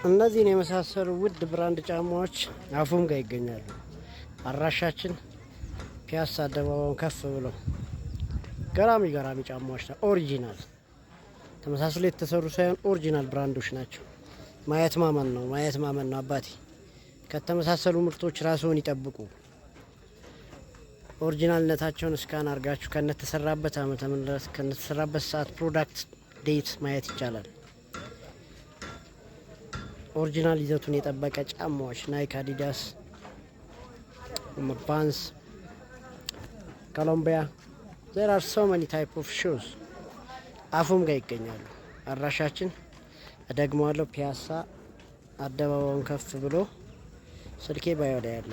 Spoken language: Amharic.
እነዚህን የመሳሰሉ ውድ ብራንድ ጫማዎች አፉም ጋር ይገኛሉ። አድራሻችን ፒያሳ አደባባዩን ከፍ ብሎ ገራሚ ጫማዎች ናቸው። ኦሪጂናል ተመሳስሎ የተሰሩ ሳይሆን ኦሪጂናል ብራንዶች ናቸው። ማየት ማመን ነው አባቴ። ከተመሳሰሉ ምርቶች ራስዎን ይጠብቁ። ኦሪጂናልነታቸውን እስካን አርጋችሁ ከነተሰራበት ዓመተ ምህረት ከነተሰራበት ሰዓት ፕሮዳክት ዴት ማየት ይቻላል። ኦሪጂናል ይዘቱን የጠበቀ ጫማዎች ናይክ፣ አዲዳስ፣ ቫንስ፣ ኮሎምቢያ there are so many type of shoes አፉም ጋር ይገኛሉ። አድራሻችን እደግመዋለሁ ፒያሳ አደባባዩን ከፍ ብሎ ስልኬ ባዮ ላይ ያለ